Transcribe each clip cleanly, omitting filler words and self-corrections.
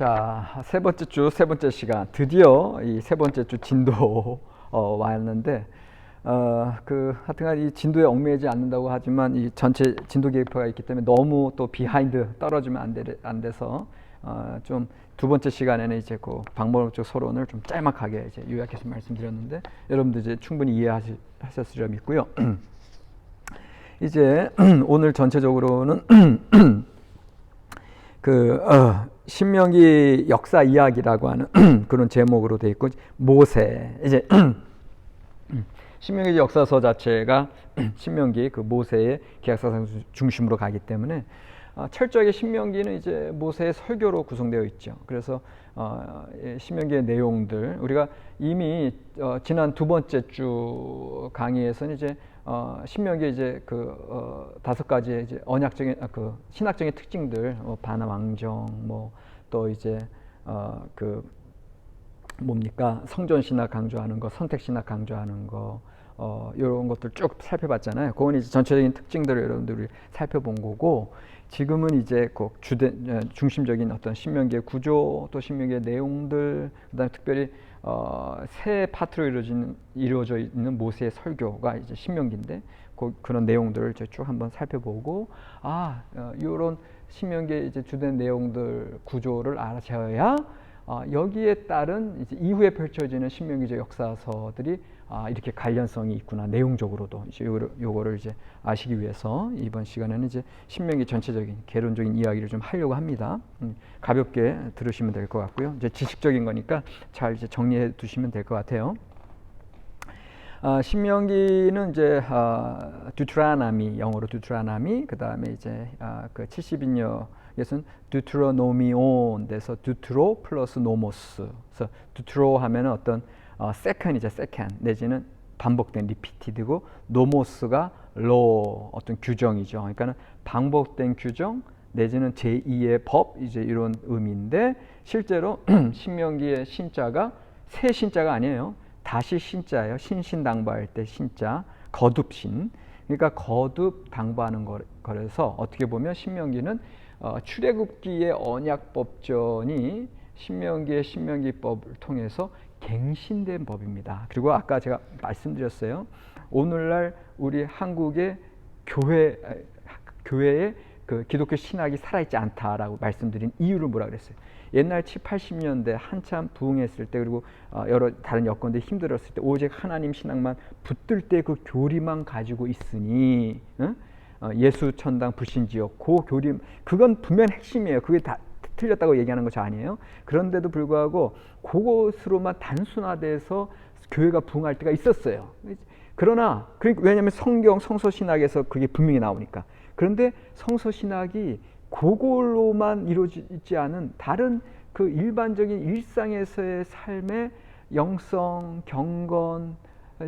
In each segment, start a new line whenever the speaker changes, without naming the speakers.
자, 세 번째 주 세 번째 시간, 드디어 이 세 번째 주 진도 왔는데, 하여튼간 이 진도에 얽매이지 않는다고 하지만 이 전체 진도 계획표가 있기 때문에 너무 또 비하인드 떨어지면 안 돼서 좀 두 번째 시간에는 이제 그 방법적 서론을 좀 짤막하게 이제 요약해서 말씀드렸는데 여러분들 이제 충분히 이해하셨으리라 믿고요. 이제 오늘 전체적으로는 신명기 역사 이야기라고 하는 그런 제목으로 되어 있고, 모세, 이제 신명기 역사서 자체가 신명기 그 모세의 계약사상 중심으로 가기 때문에 철저하게 신명기는 이제 모세의 설교로 구성되어 있죠. 그래서 신명기의 내용들, 우리가 이미 지난 두 번째 주 강의에서는 이제 신명기 이제 다섯 가지 이제 언약적인 신학적인 특징들, 반왕정, 또 이제 성전 신학 강조하는 거, 선택 신학 강조하는 거, 이런 것들 쭉 살펴봤잖아요. 그건 이제 전체적인 특징들을 여러분들이 살펴본 거고, 지금은 이제 꼭 중심적인 어떤 신명기의 구조, 또 신명기의 내용들, 그다음에 특별히 세 파트로 이루어져 있는 모세의 설교가 이제 신명기인데, 그런 내용들을 쭉 한번 살펴보고, 이런 신명기의 이제 주된 내용들 구조를 알아채야 여기에 따른 이제 이후에 펼쳐지는 신명기적 역사서들이 이렇게 관련성이 있구나, 내용적으로도 이제 요거를 이제 아시기 위해서 이번 시간에는 이제 신명기 전체적인 개론적인 이야기를 좀 하려고 합니다. 가볍게 들으시면 될 것 같고요. 이제 지식적인 거니까 잘 이제 정리해 두시면 될 것 같아요. 신명기는 이제 듀트라나미, 영어로 듀트라나미, 그 다음에 이제 그 70인역에서는 듀트로노미온 돼서 듀트로 플러스 노모스. 그래서 듀트로 하면은 어떤 세컨이죠, 세컨, 내지는 반복된 리피티드고, 노모스가 로, 어떤 규정이죠. 그러니까는 반복된 규정 내지는 제2의 법, 이제 이런 의미인데, 실제로 신명기의 신자가 새 신자가 아니에요. 다시 신자예요. 신신당부할 때 신자, 거듭신. 그러니까 거듭 당부하는 거라서 어떻게 보면 신명기는 출애굽기의 언약법전이 신명기의 신명기법을 통해서 갱신된 법입니다. 그리고 아까 제가 말씀드렸어요. 오늘날 우리 한국의 교회의 그 기독교 신학이 살아있지 않다라고 말씀드린 이유를 뭐라 그랬어요? 옛날 70, 80년대 한참 부흥했을 때, 그리고 여러 다른 여건들이 힘들었을 때 오직 하나님 신앙만 붙들 때 그 교리만 가지고 있으니, 예수 천당 불신지역, 그 교리, 그건 분명 핵심이에요. 그게 다 틀렸다고 얘기하는 것이 아니에요. 그런데도 불구하고 그것으로만 단순화돼서 교회가 부흥할 때가 있었어요. 그러나 왜냐하면 성서신학에서 그게 분명히 나오니까. 그런데 성서신학이 그걸로만 이루어지지 않은 다른 그 일반적인 일상에서의 삶의 영성, 경건,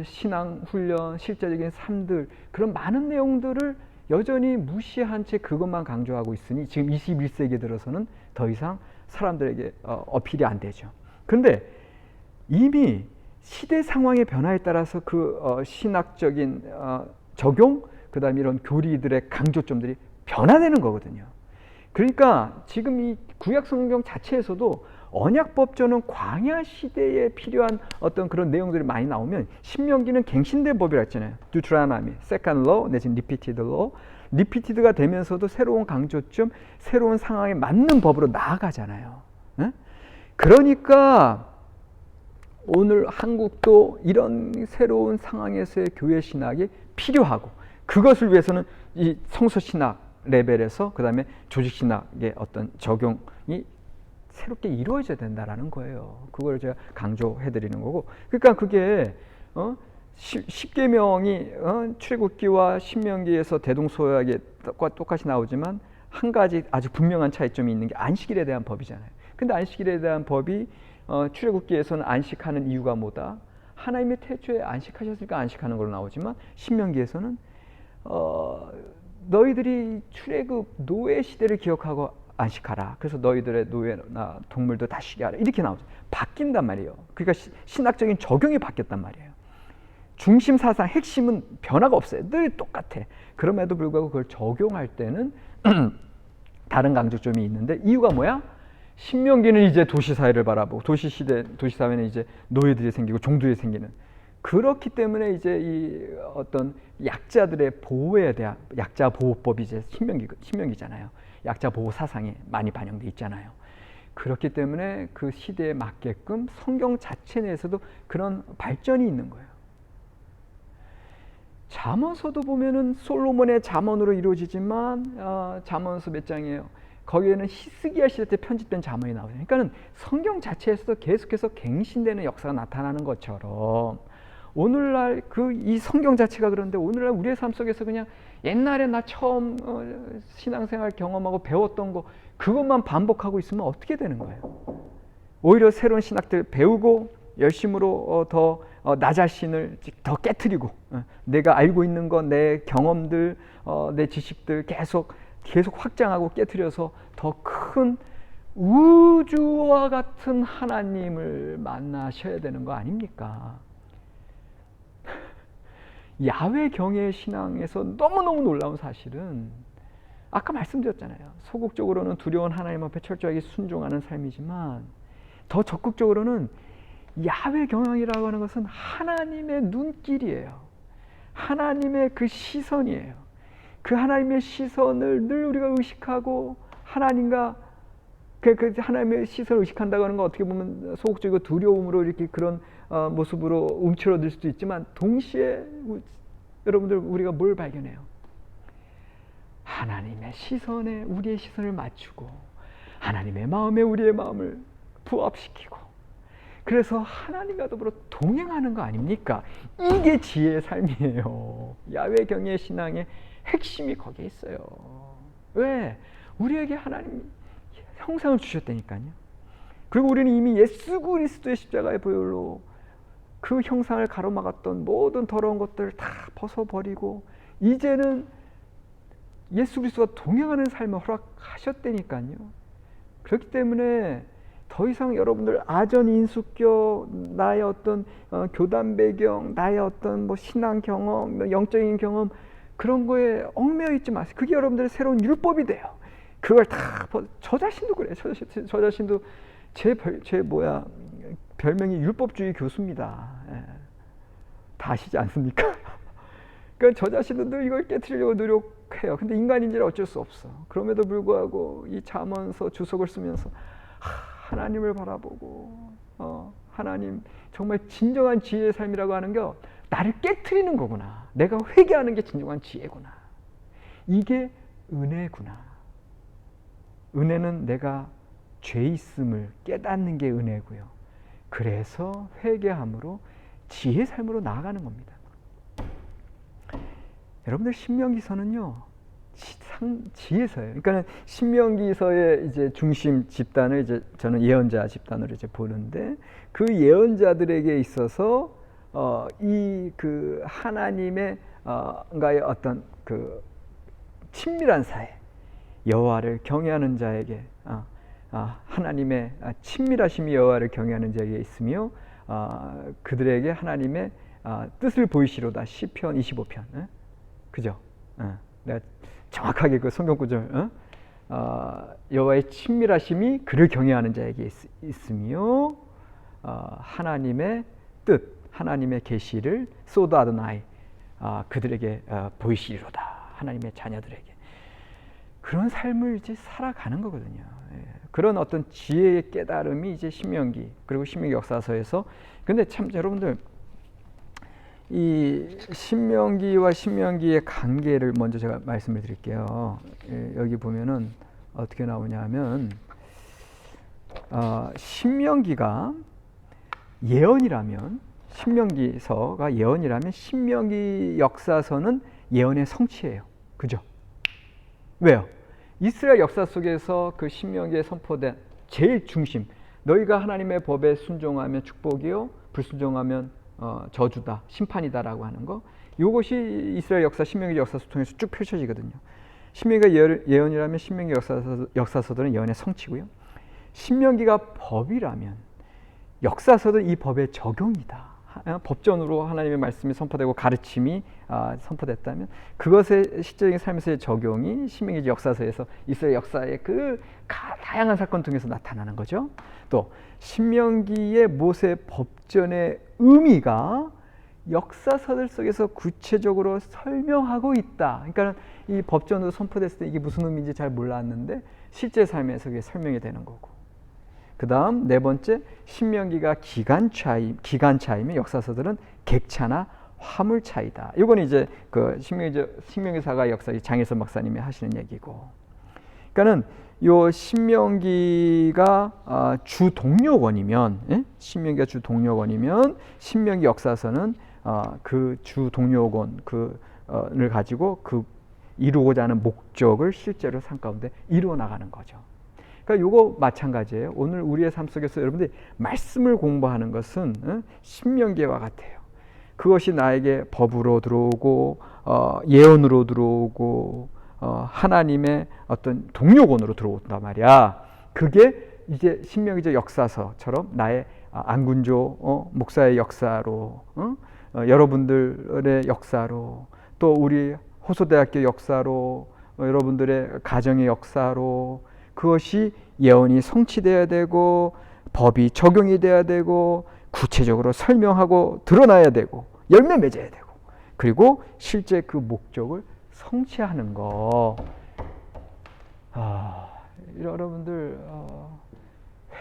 신앙 훈련, 실제적인 삶들, 그런 많은 내용들을 여전히 무시한 채 그것만 강조하고 있으니 지금 21세기 들어서는 더 이상 사람들에게 어필이 안 되죠. 그런데 이미 시대 상황의 변화에 따라서 신학적인 적용, 그 다음에 이런 교리들의 강조점들이 변화되는 거거든요. 그러니까 지금 이 구약 성경 자체에서도 언약법전은 광야 시대에 필요한 어떤 그런 내용들이 많이 나오면, 신명기는 갱신된 법이라 했잖아요. 듀트라나미, 세컨드 로 내지는 리피티드 로, 리피티드가 되면서도 새로운 강조점, 새로운 상황에 맞는 법으로 나아가잖아요. 그러니까 오늘 한국도 이런 새로운 상황에서의 교회 신학이 필요하고, 그것을 위해서는 이 성서신학 레벨에서 그 다음에 조직신학의 어떤 적용이 새롭게 이루어져야 된다라는 거예요. 그걸 제가 강조해드리는 거고, 그러니까 그게 십계명이 출애굽기와 신명기에서 대동소이하게 똑같이 나오지만 한 가지 아주 분명한 차이점이 있는 게 안식일에 대한 법이잖아요. 근데 안식일에 대한 법이 출애굽기에서는 안식하는 이유가 뭐다? 하나님의 태초에 안식하셨으니까 안식하는 걸로 나오지만, 신명기에서는 너희들이 출애굽 노예 시대를 기억하고 안식하라. 그래서 너희들의 노예나 동물도 다 쉬게 하라. 이렇게 나오죠. 바뀐단 말이에요. 그러니까 신학적인 적용이 바뀌었단 말이에요. 중심 사상 핵심은 변화가 없어요. 늘 똑같아. 그럼에도 불구하고 그걸 적용할 때는 다른 강조점이 있는데, 이유가 뭐야? 신명기는 이제 도시 사회를 바라보고 도시 시대, 도시 사회는 이제 노예들이 생기고 종들이 생기는, 그렇기 때문에 이제 이 어떤 약자들의 보호에 대한 약자 보호법이 이제 신명기잖아요. 약자 보호 사상이 많이 반영돼 있잖아요. 그렇기 때문에 그 시대에 맞게끔 성경 자체 내에서도 그런 발전이 있는 거예요. 잠언서도 보면은 솔로몬의 잠언으로 이루어지지만 잠언서 몇 장이에요? 거기에는 히스기야 시대 때 편집된 잠언이 나오죠. 그러니까는 성경 자체에서도 계속해서 갱신되는 역사가 나타나는 것처럼 오늘날 이 성경 자체가 그런데 오늘날 우리의 삶 속에서 그냥 옛날에 나 처음 신앙생활 경험하고 배웠던 거 그것만 반복하고 있으면 어떻게 되는 거예요? 오히려 새로운 신학들 배우고 열심으로 더 나 자신을 더 깨트리고 내가 알고 있는 거, 내 경험들, 내 지식들 계속 확장하고 깨트려서 더 큰 우주와 같은 하나님을 만나셔야 되는 거 아닙니까? 야훼 경외 신앙에서 너무너무 놀라운 사실은 아까 말씀드렸잖아요. 소극적으로는 두려운 하나님 앞에 철저하게 순종하는 삶이지만 더 적극적으로는 야훼 경영이라고 하는 것은 하나님의 눈길이에요. 하나님의 그 시선이에요. 그 하나님의 시선을 늘 우리가 의식하고 하나님과 그 하나님의 시선을 의식한다고 하는 건 어떻게 보면 소극적이고 두려움으로 이렇게 그런 모습으로 움츠러들 수도 있지만 동시에 여러분들 우리가 뭘 발견해요? 하나님의 시선에 우리의 시선을 맞추고 하나님의 마음에 우리의 마음을 부합시키고 그래서 하나님과 더불어 동행하는 거 아닙니까? 이게 지혜의 삶이에요. 야훼 경외 신앙의 핵심이 거기에 있어요. 왜? 우리에게 하나님 형상을 주셨다니까요. 그리고 우리는 이미 예수 그리스도의 십자가의 보혈로 그 형상을 가로막았던 모든 더러운 것들을 다 벗어버리고 이제는 예수 그리스도와 동행하는 삶을 허락하셨다니까요. 그렇기 때문에 더 이상 여러분들 아전 인수격, 나의 어떤 교단 배경, 나의 어떤 뭐 신앙 경험, 영적인 경험 그런 거에 얽매여 있지 마세요. 그게 여러분들의 새로운 율법이 돼요. 그걸 다 저 자신도 그래요. 저 자신도 제 별명이 율법주의 교수입니다. 예. 다 아시지 않습니까? 그러니까 저 자신도 늘 이걸 깨트리려고 노력해요. 근데 인간인지라 어쩔 수 없어. 그럼에도 불구하고 이 잠언서 주석을 쓰면서 하나님을 바라보고 하나님 정말 진정한 지혜의 삶이라고 하는 게 나를 깨트리는 거구나. 내가 회개하는 게 진정한 지혜구나. 이게 은혜구나. 은혜는 내가 죄 있음을 깨닫는 게 은혜고요. 그래서 회개함으로 지혜의 삶으로 나아가는 겁니다. 여러분들 신명기서는요. 지혜서예요. 그러니까 신명기서의 이제 중심 집단을 이제 저는 예언자 집단으로 이제 보는데 그 예언자들에게 있어서 이 그 하나님의 가의 어떤 그 친밀한 사이, 여호와를 경외하는 자에게 하나님의 친밀하심이 여호와를 경외하는 자에게 있으며 그들에게 하나님의 뜻을 보이시로다. 시편 25편. 그죠? 내가 정확하게 그 성경 구절 여호와의 친밀하심이 그를 경외하는 자에게 있으며 하나님의 뜻, 하나님의 계시를 소도 아도나이 그들에게 보이시리로다. 하나님의 자녀들에게 그런 삶을 이제 살아가는 거거든요. 그런 어떤 지혜의 깨달음이 이제 신명기 그리고 신명기 역사서에서 근데 참 여러분들 이 신명기와 신명기의 관계를 먼저 제가 말씀을 드릴게요. 여기 보면은 어떻게 나오냐면 신명기가 예언이라면 신명기서가 예언이라면 신명기 역사서는 예언의 성취예요. 그죠? 왜요? 이스라엘 역사 속에서 그 신명기에 선포된 제일 중심 너희가 하나님의 법에 순종하면 축복이요 불순종하면 저주다, 심판이다라고 하는 거 이것이 이스라엘 역사, 신명기 역사서 통해서 쭉 펼쳐지거든요. 신명기가 예언이라면 신명기 역사서들은 예언의 성취고요. 신명기가 법이라면 역사서도 이 법의 적용이다 법전으로 하나님의 말씀이 선포되고 가르침이 선포됐다면 그것의 실제적인 삶에서의 적용이 신명기 역사서에서 이스라엘 역사의 그 다양한 사건 통해서 나타나는 거죠. 또 신명기의 모세 법전의 의미가 역사서들 속에서 구체적으로 설명하고 있다. 그러니까 이 법전으로 선포됐을 때 이게 무슨 의미인지 잘 몰랐는데 실제 삶에서 그게 설명이 되는 거고. 그 다음 네 번째, 신명기가 기간차이면 역사서들은 객차나 화물차이다. 이건 이제 그 신명기사가 역사 장혜선 목사님이 하시는 얘기고. 그러니까는 요 신명기가 주 동력원이면, 신명기가 주 동력원이면 신명기 역사서는 그 주 동력원 를 가지고 그 이루고자 하는 목적을 실제로 삶 가운데 이루어 나가는 거죠. 그러니까 이거 마찬가지예요. 오늘 우리의 삶 속에서 여러분들이 말씀을 공부하는 것은 신명기와 같아요. 그것이 나에게 법으로 들어오고 예언으로 들어오고 하나님의 어떤 동력원으로 들어온단 말이야. 그게 이제 신명기적 역사서처럼 나의 안군조 목사의 역사로 여러분들의 역사로 또 우리 호소대학교 역사로 여러분들의 가정의 역사로 그것이 예언이 성취되어야 되고 법이 적용이 돼야 되고 구체적으로 설명하고 드러나야 되고 열매 맺어야 되고 그리고 실제 그 목적을 성취하는 거. 여러분들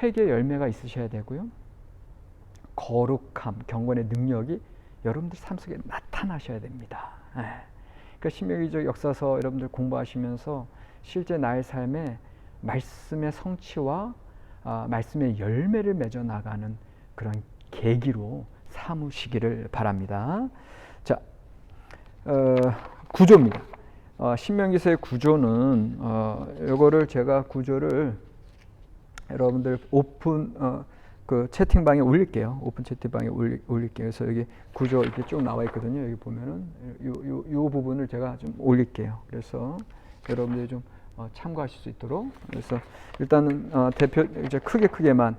회개 열매가 있으셔야 되고요. 거룩함, 경건의 능력이 여러분들 삶 속에 나타나셔야 됩니다. 그러니까 신명기적 역사서 여러분들 공부하시면서 실제 나의 삶에 말씀의 성취와 말씀의 열매를 맺어 나가는 그런 계기로 삼으시기를 바랍니다. 자, 구조입니다. 신명기서의 구조는 이거를 제가 구조를 여러분들 오픈 그 채팅방에 올릴게요. 오픈 채팅방에 올릴게요. 그래서 여기 구조 이렇게 쭉 나와 있거든요. 여기 보면은 요 부분을 제가 좀 올릴게요. 그래서 여러분들이 좀 참고하실 수 있도록. 그래서 일단은 대표 이제 크게만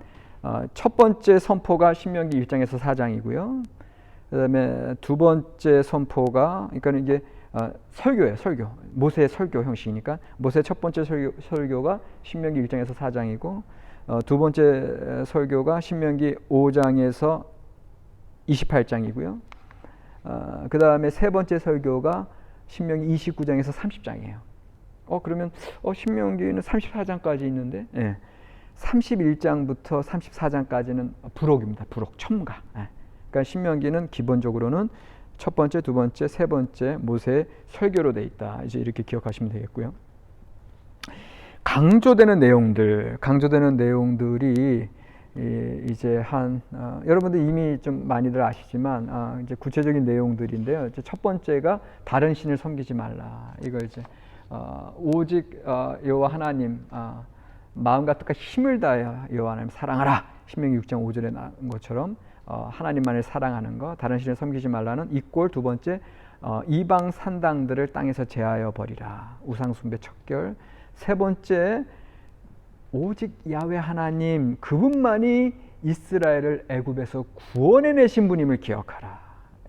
첫 번째 선포가 신명기 1장에서 4장이고요. 그다음에 두 번째 선포가 그러니까 이게 설교예요. 설교. 모세의 설교 형식이니까 모세의 첫 번째 설교가 신명기 1장에서 4장이고 두 번째 설교가 신명기 5장에서 28장이고요. 그 다음에 세 번째 설교가 신명기 29장에서 30장이에요. 그러면 신명기는 34장까지 있는데 31장부터 34장까지는 부록입니다. 부록, 첨가. 그러니까 신명기는 기본적으로는 첫 번째, 두 번째, 세 번째 모세의 설교로 돼 있다. 이제 이렇게 기억하시면 되겠고요. 강조되는 내용들이 이제 여러분들 이미 좀 많이들 아시지만 이제 구체적인 내용들인데요. 이제 첫 번째가 다른 신을 섬기지 말라. 이거 이제 오직 여호와 하나님 마음과 뜻과 힘을 다하여 여호와 하나님 사랑하라. 신명기 6장 5절에 나온 것처럼 하나님만을 사랑하는 것, 다른 신을 섬기지 말라는 이꼴 두 번째 이방 산당들을 땅에서 제하여 버리라. 우상 숭배 척결. 세 번째 오직 야훼 하나님 그분만이 이스라엘을 애굽에서 구원해내신 분임을 기억하라.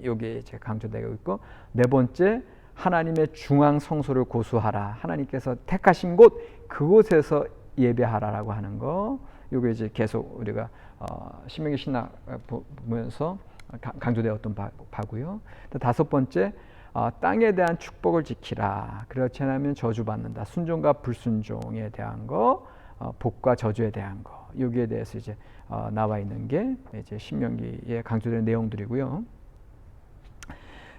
이게 이제 강조되고 있고 네 번째 하나님의 중앙 성소를 고수하라. 하나님께서 택하신 곳 그곳에서 예배하라라고 하는 거. 이게 이제 계속 우리가 신명기 신학 보면서 강조되었던 바고요. 다섯 번째 땅에 대한 축복을 지키라. 그렇지 않으면 저주받는다. 순종과 불순종에 대한 거, 복과 저주에 대한 거. 여기에 대해서 이제 나와 있는 게 이제 신명기에 강조되는 내용들이고요.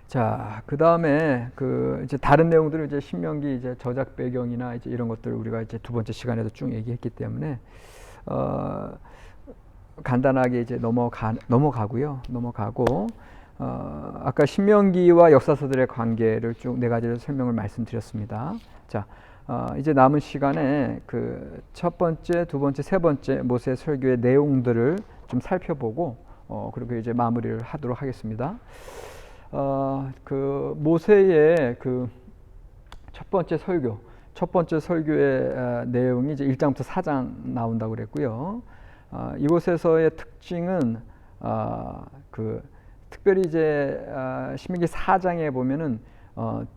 자, 그 다음에 이제 다른 내용들은 이제 신명기 이제 저작 배경이나 이제 이런 것들을 우리가 이제 두 번째 시간에도 쭉 얘기했기 때문에 간단하게 이제 넘어가고 아까 신명기와 역사서들의 관계를 쭉 네 가지를 설명을 말씀드렸습니다. 자, 이제 남은 시간에 그 첫 번째, 두 번째, 세 번째 모세 설교의 내용들을 좀 살펴보고 그리고 이제 마무리를 하도록 하겠습니다. 그 모세의 그 첫 번째 설교의 내용이 이제 1장부터 4장 나온다고 그랬고요. 이곳에서의 특징은 그 특별히 이제 신명기 4장에 보면은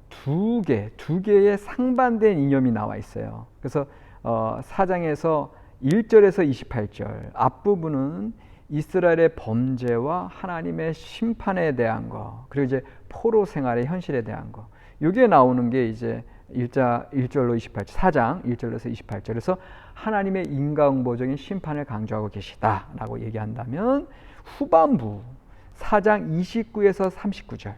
두 개의 상반된 이념이 나와 있어요. 그래서 4장에서 1절에서 28절 앞부분은 이스라엘의 범죄와 하나님의 심판에 대한 거, 그리고 이제 포로 생활의 현실에 대한 거, 이게 나오는 게 이제 1절로 28절, 4장 1절에서 28절에서 하나님의 인과응보적인 심판을 강조하고 계시다라고 얘기한다면, 후반부 4장 29에서 39절,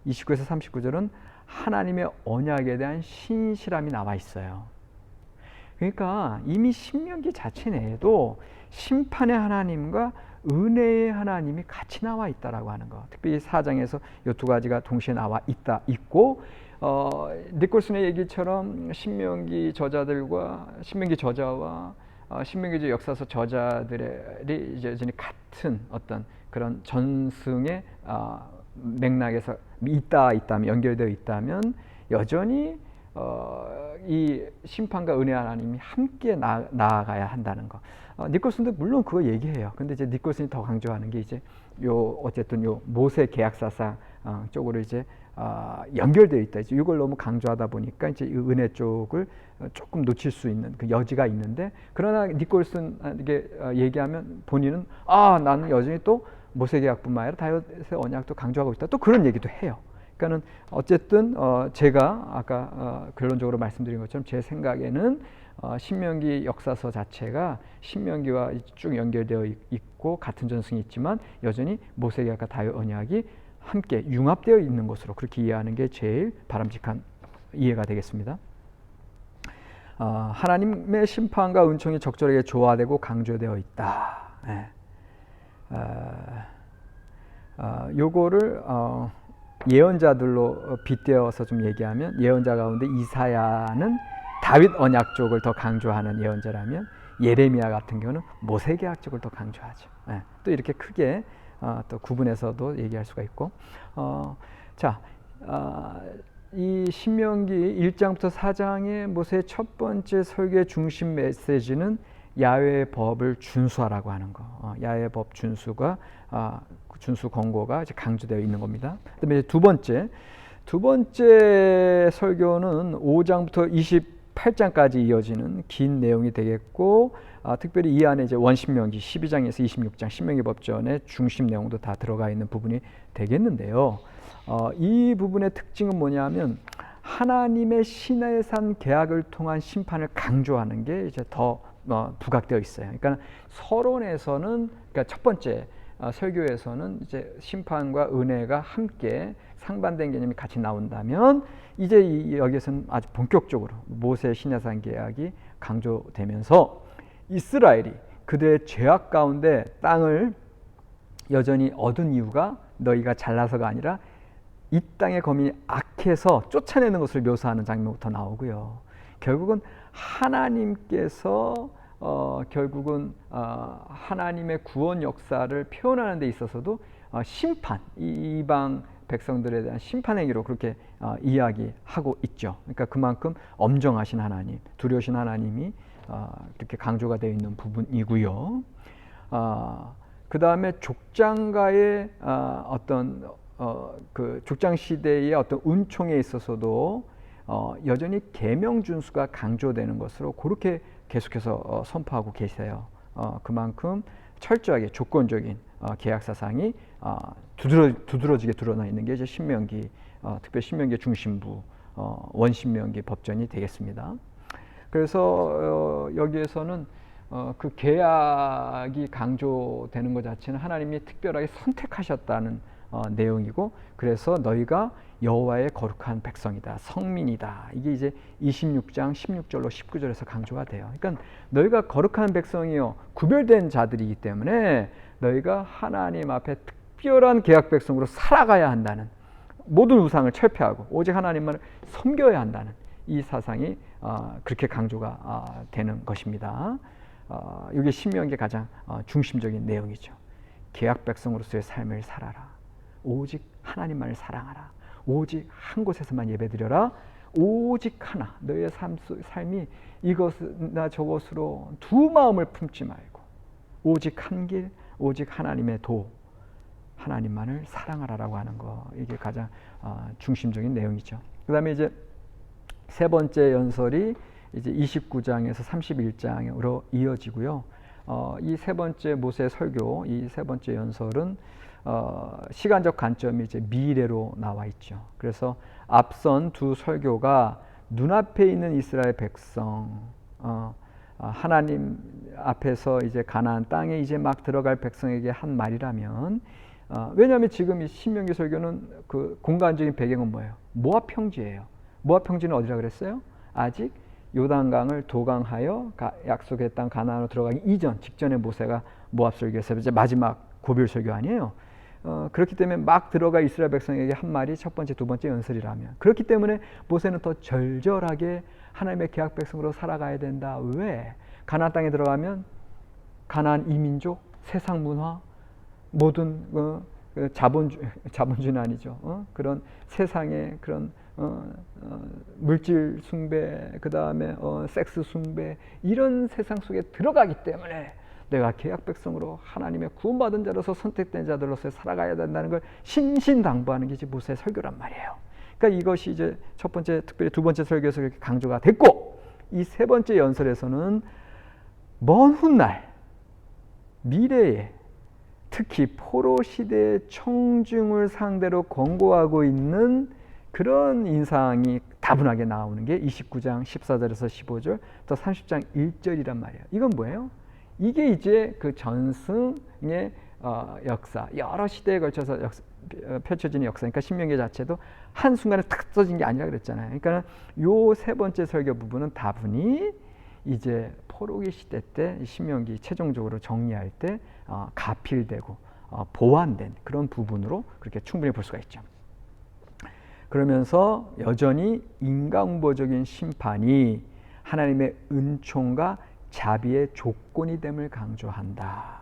29에서 39절은 하나님의 언약에 대한 신실함이 나와 있어요. 그러니까 이미 신명기 자체 내에도 심판의 하나님과 은혜의 하나님이 같이 나와 있다라고 하는 거. 특별히 4장에서 이 두 가지가 동시에 나와 있고, 니콜슨의 얘기처럼 신명기 저자들과 신명기 저자와 신명기 역사서 저자들이 이제 여전히 같은 어떤 그런 전승의 맥락에서 있다면, 연결되어 있다면 여전히 이 심판과 은혜 하나님이 함께 나아가야 한다는 거. 니콜슨도 물론 그거 얘기해요. 근데 이제 니콜슨이 더 강조하는 게 이제 어쨌든 모세 계약사상 쪽으로 이제 연결되어 있다. 이걸 너무 강조하다 보니까 이제 이 은혜 쪽을 조금 놓칠 수 있는 그 여지가 있는데, 그러나 니콜슨에게 얘기하면 본인은 나는 여전히 또 모세 계약뿐만 아니라 다윗의 언약도 강조하고 있다. 또 그런 얘기도 해요. 그러니까는 어쨌든 제가 아까 결론적으로 말씀드린 것처럼 제 생각에는 신명기 역사서 자체가 신명기와 쭉 연결되어 있고 같은 전승이 있지만 여전히 모세계약과 다윗 언약이 함께 융합되어 있는 것으로 그렇게 이해하는 게 제일 바람직한 이해가 되겠습니다. 하나님의 심판과 은총이 적절하게 조화되고 강조되어 있다. 요거를 예언자들로 빗대어서 좀 얘기하면, 예언자 가운데 이사야는 다윗 언약 쪽을 더 강조하는 예언자라면 예레미야 같은 경우는 모세계약 쪽을 더 강조하죠. 또 이렇게 크게 또 구분해서도 얘기할 수가 있고, 이 신명기 1장부터 4장의 모세의 첫 번째 설교의 중심 메시지는 야훼의 법을 준수하라고 하는 거. 야훼의 법 준수가 준수 권고가 이제 강조되어 있는 겁니다. 그다음에 두 번째 설교는 5장부터 28장까지 이어지는 긴 내용이 되겠고, 특별히 이 안에 이제 원신명기 12장에서 26장 신명기 법전의 중심 내용도 다 들어가 있는 부분이 되겠는데요. 이 부분의 특징은 뭐냐면 하나님의 신해산 계약을 통한 심판을 강조하는 게 이제 더 부각되어 있어요. 그러니까 서론에서는, 그러니까 첫 번째 설교에서는 이제 심판과 은혜가 함께 상반된 개념이 같이 나온다면, 이제 여기에서는 아주 본격적으로 모세 신해산 계약이 강조되면서 이스라엘이 그들의 죄악 가운데 땅을 여전히 얻은 이유가 너희가 잘나서가 아니라 이 땅의 거민이 악해서 쫓아내는 것을 묘사하는 장면부터 나오고요. 결국은 하나님께서 결국은 하나님의 구원 역사를 표현하는 데 있어서도 심판, 이방 백성들에 대한 심판 행위로 그렇게 이야기하고 있죠. 그러니까 그만큼 엄정하신 하나님, 두려우신 하나님이 이렇게 강조가 되어 있는 부분이고요. 그 다음에 족장과의 어떤 그 족장 시대의 어떤 은총에 있어서도 여전히 계명 준수가 강조되는 것으로 그렇게 계속해서 선포하고 계세요. 그만큼 철저하게 조건적인 계약 사상이 두드러지게 드러나 있는 게 이제 신명기, 특별히 신명기의 중심부 원신명기 법전이 되겠습니다. 그래서 여기에서는 그 계약이 강조되는 것 자체는 하나님이 특별하게 선택하셨다는 내용이고, 그래서 너희가 여호와의 거룩한 백성이다, 성민이다. 이게 이제 26장 16절로 19절에서 강조가 돼요. 그러니까 너희가 거룩한 백성이요 구별된 자들이기 때문에 너희가 하나님 앞에 특별한 계약 백성으로 살아가야 한다는, 모든 우상을 철폐하고 오직 하나님만을 섬겨야 한다는 이 사상이 그렇게 강조가 되는 것입니다. 이게 신명기의 가장 중심적인 내용이죠. 계약 백성으로서의 삶을 살아라. 오직 하나님만을 사랑하라. 오직 한 곳에서만 예배드려라. 오직 하나, 너의 삶이 이것이나 저것으로 두 마음을 품지 말고 오직 한 길, 오직 하나님의 도, 하나님만을 사랑하라라고 하는 거, 이게 가장 중심적인 내용이죠. 그 다음에 이제 세 번째 연설이 이제 29장에서 31장으로 이어지고요. 이 세 번째 모세 설교, 이 세 번째 연설은 시간적 관점이 이제 미래로 나와 있죠. 그래서 앞선 두 설교가 눈앞에 있는 이스라엘 백성, 하나님 앞에서 이제 가나안 땅에 이제 막 들어갈 백성에게 한 말이라면, 왜냐하면 지금 이 신명기 설교는 그 공간적인 배경은 뭐예요? 모압 평지예요. 모압 평지는 어디라 그랬어요? 아직 요단강을 도강하여 약속의 땅 가나안으로 들어가기 이전, 직전에 모세가 모압 설교에서 이제 마지막 고별 설교 아니에요. 그렇기 때문에 막 들어가 이스라엘 백성에게 한 말이 첫 번째, 두 번째 연설이라면, 그렇기 때문에 모세는 더 절절하게 하나님의 계약 백성으로 살아가야 된다. 왜? 가나안 땅에 들어가면 가나안 이민족, 세상 문화, 모든 자본주의는 아니죠. 그런 세상의 그런 물질 숭배, 그 다음에 섹스 숭배, 이런 세상 속에 들어가기 때문에 내가 계약 백성으로 하나님의 구원받은 자로서 선택된 자들로서 살아가야 된다는 걸 신신당부하는 게 이제 모세의 설교란 말이에요. 그러니까 이것이 이제 첫 번째, 특별히 두 번째 설교에서 그렇게 강조가 됐고, 이 세 번째 연설에서는 먼 훗날 미래에 특히 포로 시대의 청중을 상대로 권고하고 있는 그런 인상이 다분하게 나오는 게 29장 14절에서 15절 또 30장 1절이란 말이에요. 이건 뭐예요? 이게 이제 그 전승의 역사, 여러 시대에 걸쳐서 펼쳐지는 역사니까 신명기 자체도 한순간에 탁 써진 게 아니라 그랬잖아요. 그러니까 요 세 번째 설교 부분은 다분히 이제 포로기 시대 때 신명기 최종적으로 정리할 때 가필되고 보완된 그런 부분으로 그렇게 충분히 볼 수가 있죠. 그러면서 여전히 인간보적인 심판이 하나님의 은총과 자비의 조건이 됨을 강조한다.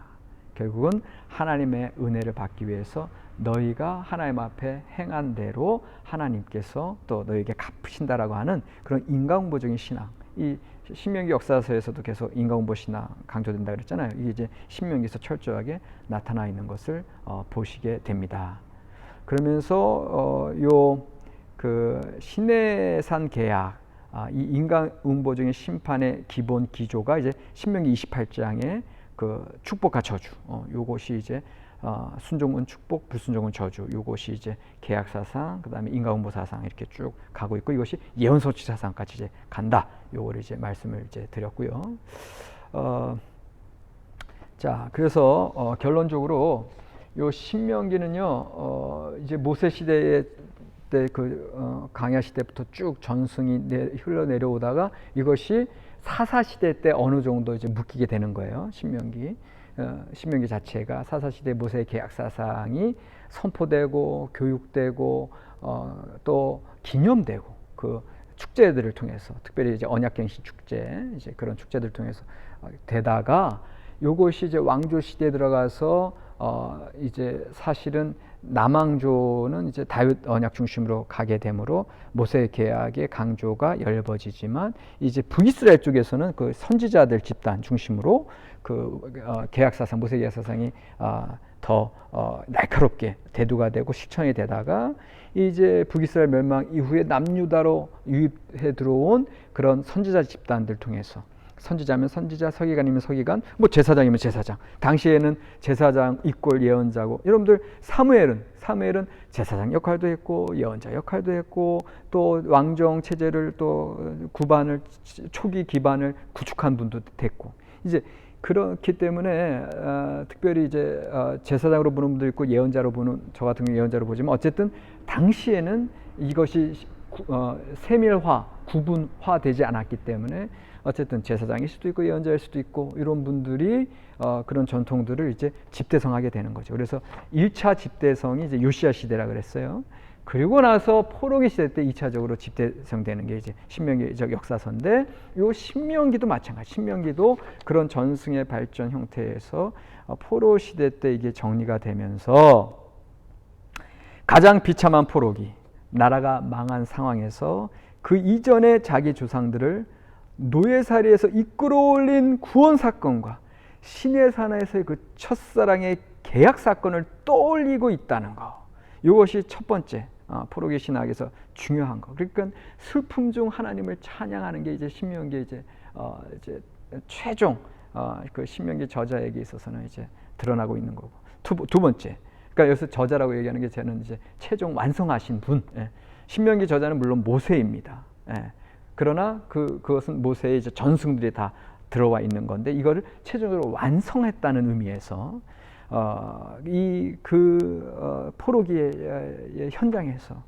결국은 하나님의 은혜를 받기 위해서 너희가 하나님 앞에 행한 대로 하나님께서 또 너희에게 갚으신다라고 하는 그런 인간공보적인 신앙. 이 신명기 역사서에서도 계속 인간공보 신앙 강조된다 그랬잖아요. 이게 이제 신명기에서 철저하게 나타나 있는 것을 보시게 됩니다. 그러면서 그 시내산 계약, 이 인간 응보적인 심판의 기본 기조가 이제 신명기 28장의 그 축복과 저주, 요것이 이제 순종은 축복, 불순종은 저주, 요것이 이제 계약 사상, 그다음에 인간 응보 사상 이렇게 쭉 가고 있고, 이것이 예언 성취 사상까지 이제 간다. 요거를 이제 말씀을 이제 드렸고요. 자, 그래서 결론적으로 요 신명기는요, 이제 모세 시대에 때 그 강야 시대부터 쭉 전승이 흘러내려오다가 이것이 사사 시대 때 어느 정도 이제 묶이게 되는 거예요. 신명기 자체가 사사 시대 모세의 계약 사상이 선포되고 교육되고 또 기념되고 그 축제들을 통해서, 특별히 이제 언약갱신 축제, 이제 그런 축제들을 통해서 되다가 요것이 이제 왕조 시대에 들어가서 이제 사실은 남왕조는 이제 다윗 언약 중심으로 가게 되므로 모세 계약의 강조가 엷어지지만, 이제 북이스라엘 쪽에서는 그 선지자들 집단 중심으로 그 계약 사상, 모세 계약 사상이 더 날카롭게 대두가 되고 실천이 되다가, 이제 북이스라엘 멸망 이후에 남유다로 유입해 들어온 그런 선지자 집단들 통해서, 선지자면 선지자, 서기관이면 서기관, 뭐 제사장이면 제사장. 당시에는 제사장 이꼴 예언자고, 여러분들 사무엘은 제사장 역할도 했고 예언자 역할도 했고, 또 왕정 체제를 또 구반을, 초기 기반을 구축한 분도 됐고, 이제 그렇기 때문에 특별히 이제 제사장으로 보는 분도 있고 예언자로 보는, 저 같은 경우 예언자로 보지만, 어쨌든 당시에는 이것이 세밀화, 구분화되지 않았기 때문에 어쨌든 제사장일 수도 있고 예언자일 수도 있고, 이런 분들이 그런 전통들을 이제 집대성하게 되는 거죠. 그래서 1차 집대성이 이제 요시야 시대라 그랬어요. 그리고 나서 포로기 시대 때 2차적으로 집대성되는 게 이제 신명기적 역사서인데, 요 신명기도 마찬가지. 신명기도 그런 전승의 발전 형태에서 포로 시대 때 이게 정리가 되면서, 가장 비참한 포로기, 나라가 망한 상황에서 그 이전에 자기 조상들을 노예살이에서 이끌어올린 구원 사건과 시내산에서의 그 첫사랑의 계약 사건을 떠올리고 있다는 거. 이것이 첫 번째 포로기 신학에서 중요한 거. 그러니까 슬픔 중 하나님을 찬양하는 게 이제 신명기 이제 최종 그 신명기 저자에게 있어서는 이제 드러나고 있는 거고. 두 번째, 그러니까 여기서 저자라고 얘기하는 게 저는 이제 최종 완성하신 분. 신명기 저자는 물론 모세입니다. 그러나 그것은 모세의 이제 전승들이 다 들어와 있는 건데 이거를 최종적으로 완성했다는 의미에서 포로기의 현장에서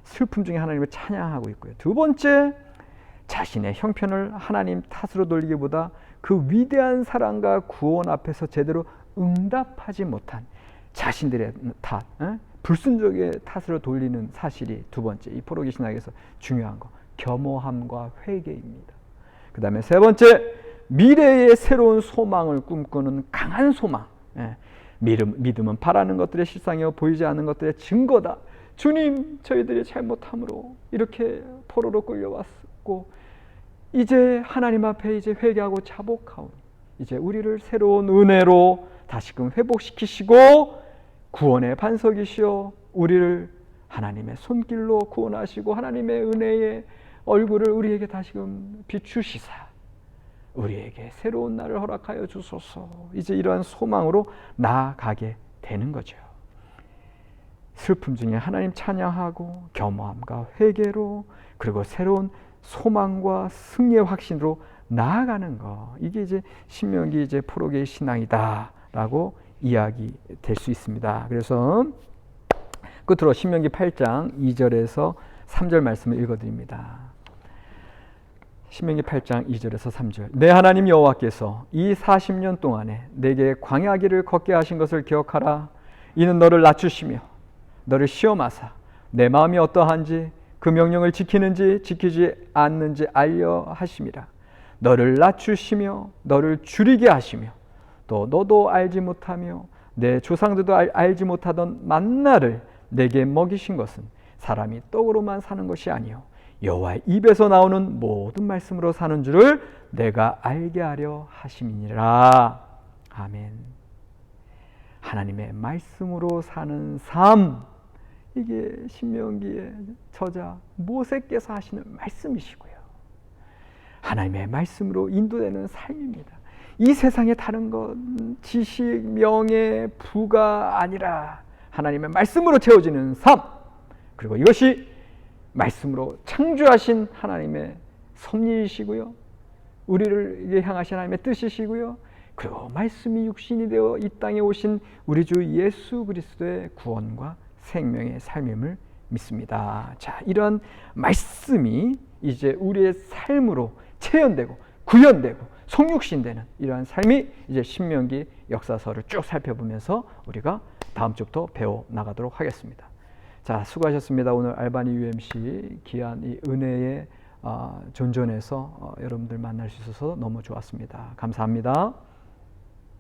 슬픔 중에 하나님을 찬양하고 있고요. 두 번째, 자신의 형편을 하나님 탓으로 돌리기보다 그 위대한 사랑과 구원 앞에서 제대로 응답하지 못한 자신들의 탓, 불순종의 탓으로 돌리는 사실이 두 번째, 이 포로기 신학에서 중요한 거, 겸허함과 회개입니다. 그 다음에 세 번째, 미래의 새로운 소망을 꿈꾸는 강한 소망. 믿음은 바라는 것들의 실상이요 보이지 않는 것들의 증거다. 주님, 저희들이 잘못함으로 이렇게 포로로 끌려왔고 이제 하나님 앞에 이제 회개하고 자복하오니 이제 우리를 새로운 은혜로 다시금 회복시키시고 구원의 반석이시여 우리를 하나님의 손길로 구원하시고 하나님의 은혜의 얼굴을 우리에게 다시금 비추시사 우리에게 새로운 날을 허락하여 주소서. 이제 이러한 소망으로 나아가게 되는 거죠. 슬픔 중에 하나님 찬양하고 겸허함과 회개로 그리고 새로운 소망과 승리의 확신으로 나아가는 거. 이게 이제 신명기 이제 포로기의 신앙이다라고 이야기 될 수 있습니다. 그래서 끝으로 신명기 8장 2절에서 3절 말씀을 읽어드립니다. 신명기 8장 2절에서 3절. 내 하나님 여호와께서 이 40년 동안에 내게 광야 길을 걷게 하신 것을 기억하라. 이는 너를 낮추시며 너를 시험하사 내 마음이 어떠한지 그 명령을 지키는지 지키지 않는지 알려 하심이라. 너를 낮추시며 너를 줄이게 하시며 또 너도 알지 못하며 내 조상들도 알지 못하던 만나를 내게 먹이신 것은 사람이 떡으로만 사는 것이 아니요 여호와의 입에서 나오는 모든 말씀으로 사는 줄을 내가 알게 하려 하심이니라. 아멘. 하나님의 말씀으로 사는 삶, 이게 신명기의 저자 모세께서 하시는 말씀이시고요. 하나님의 말씀으로 인도되는 삶입니다. 이 세상의 다른 건 지식, 명예, 부가 아니라 하나님의 말씀으로 채워지는 삶, 그리고 이것이 말씀으로 창조하신 하나님의 섭리이시고요. 우리를 향하신 하나님의 뜻이시고요. 그리고 말씀이 육신이 되어 이 땅에 오신 우리 주 예수 그리스도의 구원과 생명의 삶임을 믿습니다. 자, 이런 말씀이 이제 우리의 삶으로 체현되고 구현되고 성육신되는 이러한 삶이 이제 신명기 역사서를 쭉 살펴보면서 우리가 다음 주부터 배워 나가도록 하겠습니다. 자, 수고하셨습니다. 오늘 알바니 UMC 귀한 이 은혜의 존전에서 여러분들 만날 수 있어서 너무 좋았습니다. 감사합니다.